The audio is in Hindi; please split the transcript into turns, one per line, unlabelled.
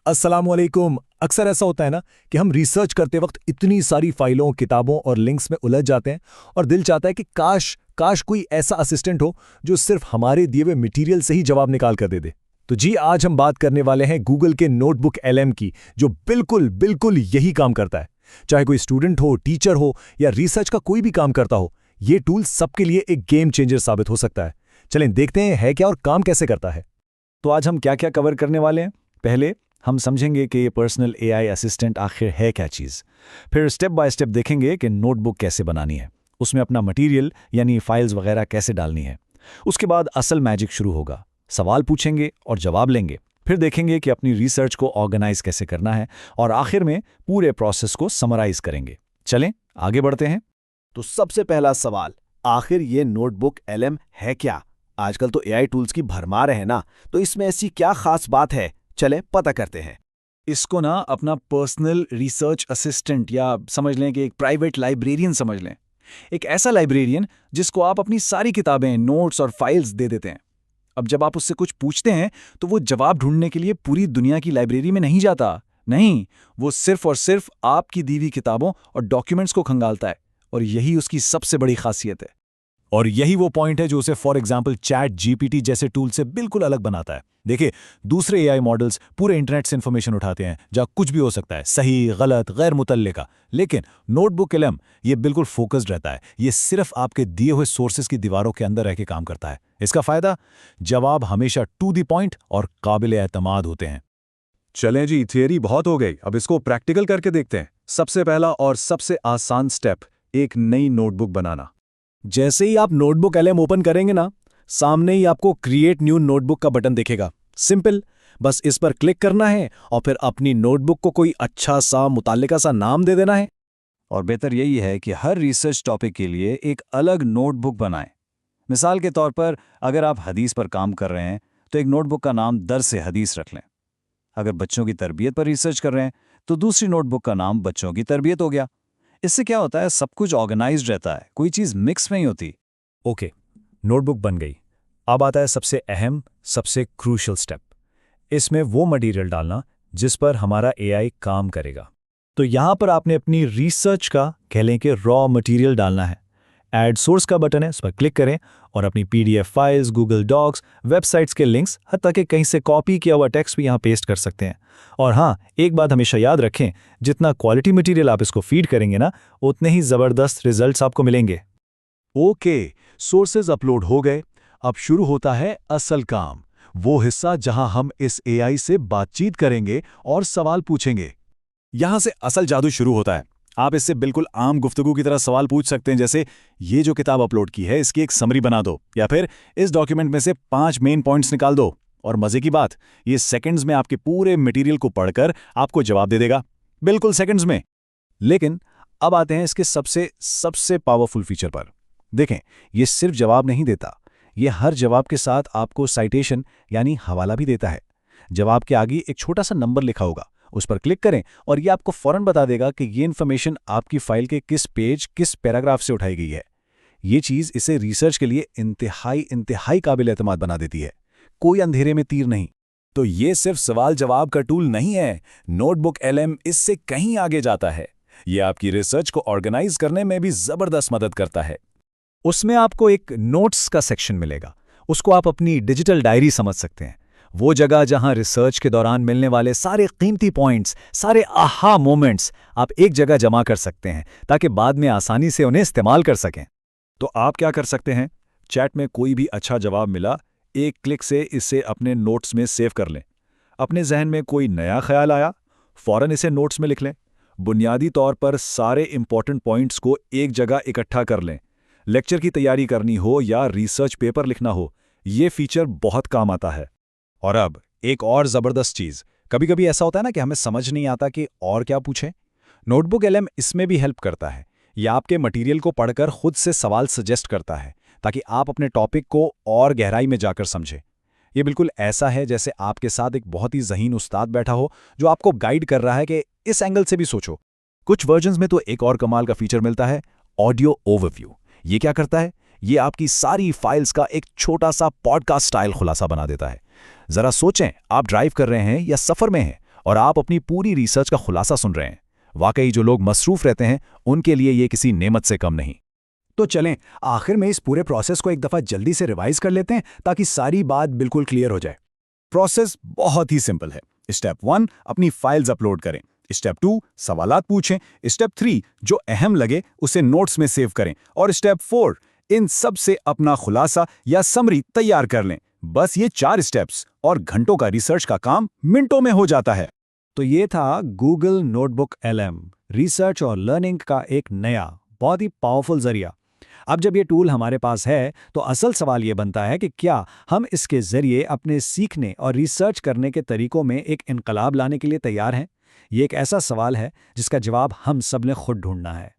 अस्सलामुअलैकुम। अक्सर ऐसा होता है ना कि हम रिसर्च करते वक्त इतनी सारी फाइलों, किताबों और लिंक्स में उलझ जाते हैं और दिल चाहता है कि काश काश कोई ऐसा असिस्टेंट हो जो सिर्फ हमारे दिए हुए मटेरियल से ही जवाब निकाल कर दे दे। तो जी, आज हम बात करने वाले हैं गूगल के नोटबुक एलएम की, जो बिल्कुल बिल्कुल यही काम करता है। चाहे कोई स्टूडेंट हो, टीचर हो या रिसर्च का कोई भी काम करता हो, ये टूल सबके लिए एक गेम चेंजर साबित हो सकता है। चलें देखते हैं है क्या और काम कैसे करता है।
तो आज हम क्या क्या कवर करने वाले हैं। पहले हम समझेंगे कि ये पर्सनल एआई असिस्टेंट आखिर है क्या चीज़। फिर स्टेप बाय स्टेप देखेंगे कि नोटबुक कैसे बनानी है, उसमें अपना मटेरियल यानी फाइल्स वगैरह कैसे डालनी है। उसके बाद असल मैजिक शुरू होगा, सवाल पूछेंगे और जवाब लेंगे। फिर देखेंगे कि अपनी रिसर्च को ऑर्गेनाइज कैसे करना है और आखिर में पूरे प्रोसेस को समराइज करेंगे। चलें आगे बढ़ते हैं।
तो सबसे पहला सवाल, आखिर ये नोटबुक एलएम है क्या? आजकल तो एआई टूल्स की भरमार है ना, तो इसमें ऐसी क्या खास बात है? चलें पता करते हैं।
इसको ना अपना पर्सनल रिसर्च असिस्टेंट या समझ लें कि एक प्राइवेट लाइब्रेरियन समझ लें। एक ऐसा लाइब्रेरियन जिसको आप अपनी सारी किताबें, नोट्स और फाइल्स दे देते हैं। अब जब आप उससे कुछ पूछते हैं तो वो जवाब ढूंढने के लिए पूरी दुनिया की लाइब्रेरी में नहीं जाता। नहीं, वो सिर्फ और सिर्फ आपकी दी हुई किताबों और डॉक्यूमेंट्स को खंगालता है, और यही उसकी सबसे बड़ी खासियत है।
और यही वो पॉइंट है जो उसे फॉर एग्जाम्पल चैट जीपीटी जैसे टूल से बिल्कुल अलग बनाता है। देखिए, दूसरे एआई मॉडल्स पूरे इंटरनेट से इंफॉर्मेशन उठाते हैं, जहाँ कुछ भी हो सकता है, सही, गलत, गैर मुतल्लिका। लेकिन नोटबुक एलएम ये बिल्कुल फोकस्ड रहता है। ये सिर्फ आपके दिए हुए सोर्सेज की दीवारों के अंदर रह के काम करता है। इसका फायदा, जवाब हमेशा टू द पॉइंट और काबिल एतमाद होते हैं।
चलें जी, थियरी बहुत हो गई, अब इसको प्रैक्टिकल करके देखते हैं। सबसे पहला और सबसे आसान स्टेप, एक नई नोटबुक बनाना।
जैसे ही आप नोटबुक एलएम ओपन करेंगे ना, सामने ही आपको क्रिएट न्यू नोटबुक का बटन दिखेगा। सिंपल, बस इस पर क्लिक करना है और फिर अपनी नोटबुक को कोई अच्छा सा मुताल्लिका सा नाम दे देना है।
और बेहतर यही है कि हर रिसर्च टॉपिक के लिए एक अलग नोटबुक बनाएं। मिसाल के तौर पर अगर आप हदीस पर काम कर रहे हैं तो एक नोटबुक का नाम दर्स हदीस रख लें। अगर बच्चों की तरबियत पर रिसर्च कर रहे हैं तो दूसरी नोटबुक का नाम बच्चों की तरबियत हो गया। इससे क्या होता है, सब कुछ ऑर्गेनाइज्ड रहता है, कोई चीज़ मिक्स नहीं होती।
ओके, नोटबुक बन गई। अब आता है सबसे अहम, सबसे क्रूशियल स्टेप। इसमें वो मटेरियल डालना जिस पर हमारा एआई काम करेगा। तो यहाँ पर आपने अपनी रिसर्च का कह लें कि रॉ मटेरियल डालना है। ऐड सोर्स का बटन है, इस पर क्लिक करें और अपनी PDF files, Google docs, websites के लिंक्स, हत्ता कि कहीं से कॉपी किया हुआ टेक्स्ट भी यहाँ पेस्ट कर सकते हैं। और हाँ, एक बात हमेशा याद रखें, जितना क्वालिटी मटेरियल आप इसको फीड करेंगे ना, उतने ही ज़बरदस्त रिजल्ट्स आपको मिलेंगे।
ओके, सोर्सेज अपलोड हो गए। अब शुरू होता है असल काम, वो हिस्सा जहां हम इस एआई से बातचीत करेंगे और सवाल पूछेंगे।
यहाँ से असल जादू शुरू होता है। आप इससे बिल्कुल आम गुफ्तगू की तरह सवाल पूछ सकते हैं, जैसे ये जो किताब अपलोड की है इसकी एक समरी बना दो, या फिर इस डॉक्यूमेंट में से 5 मेन पॉइंट्स निकाल दो। और मजे की बात, ये सेकंड्स में आपके पूरे मटेरियल को पढ़कर आपको जवाब दे देगा, बिल्कुल सेकंड्स में। लेकिन अब आते हैं इसके सबसे पावरफुल फीचर पर। देखें, ये सिर्फ जवाब नहीं देता, ये हर जवाब के साथ आपको साइटेशन यानी हवाला भी देता है। जवाब के आगे एक छोटा सा नंबर लिखा होगा, उस पर क्लिक करें और ये आपको फौरन बता देगा कि ये इन्फॉर्मेशन आपकी फाइल के किस पेज, किस पैराग्राफ से उठाई गई है। ये चीज़ इसे रिसर्च के लिए इंतहाई काबिल एतमाद बना देती है। कोई अंधेरे में तीर नहीं। तो ये सिर्फ सवाल जवाब का टूल नहीं है, नोटबुक एलएम इससे कहीं आगे जाता है। ये आपकी रिसर्च को ऑर्गेनाइज करने में भी ज़बरदस्त मदद करता है। उसमें आपको एक नोट्स का सेक्शन मिलेगा, उसको आप अपनी डिजिटल डायरी समझ सकते हैं। वो जगह जहां रिसर्च के दौरान मिलने वाले सारे कीमती पॉइंट्स, सारे आहा मोमेंट्स आप एक जगह जमा कर सकते हैं, ताकि बाद में आसानी से उन्हें इस्तेमाल कर सकें।
तो आप क्या कर सकते हैं, चैट में कोई भी अच्छा जवाब मिला, एक क्लिक से इसे अपने नोट्स में सेव कर लें। अपने जहन में कोई नया ख्याल आया, फौरन इसे नोट्स में लिख लें। बुनियादी तौर पर सारे इंपॉर्टेंट पॉइंट्स को एक जगह इकट्ठा कर लें। लेक्चर की तैयारी करनी हो या रिसर्च पेपर लिखना हो, ये फीचर बहुत काम आता है।
और अब एक और ज़बरदस्त चीज़, कभी कभी ऐसा होता है ना कि हमें समझ नहीं आता कि और क्या पूछें। नोटबुक एलएम इसमें भी हेल्प करता है। ये आपके मटेरियल को पढ़कर खुद से सवाल सजेस्ट करता है, ताकि आप अपने टॉपिक को और गहराई में जाकर समझें। ये बिल्कुल ऐसा है जैसे आपके साथ एक बहुत ही ज़हीन उस्ताद बैठा हो, जो आपको गाइड कर रहा है कि इस एंगल से भी सोचो। कुछ वर्जन्स में तो एक और कमाल का फीचर मिलता है, ऑडियो ओवरव्यू। ये क्या करता है, ये आपकी सारी फाइल्स का एक छोटा सा पॉडकास्ट स्टाइल खुलासा बना देता है। जरा सोचें, आप ड्राइव कर रहे हैं या सफर में हैं
और आप अपनी पूरी रिसर्च का खुलासा सुन रहे हैं। वाकई जो लोग मसरूफ रहते हैं उनके लिए ये किसी नेमत से कम नहीं।
तो चलें, आखिर में इस पूरे प्रोसेस को एक दफ़ा जल्दी से रिवाइज कर लेते हैं ताकि सारी बात बिल्कुल क्लियर हो जाए।
प्रोसेस बहुत ही सिंपल है। स्टेप 1 अपनी फाइल्स अपलोड करें। स्टेप 2 सवालात पूछें। स्टेप 3 जो अहम लगे उसे नोट्स में सेव करें। और स्टेप 4 इन सब से अपना खुलासा या समरी तैयार कर लें। बस ये 4 स्टेप्स और घंटों का रिसर्च का काम मिनटों में हो जाता है।
तो ये था गूगल नोटबुक LM, रिसर्च और लर्निंग का एक नया बहुत ही पावरफुल जरिया। अब जब ये टूल हमारे पास है तो असल सवाल ये बनता है कि क्या हम इसके जरिए अपने सीखने और रिसर्च करने के तरीकों में एक इनकलाब लाने के लिए तैयार हैं? ये एक ऐसा सवाल है जिसका जवाब हम सब ने खुद ढूंढना है।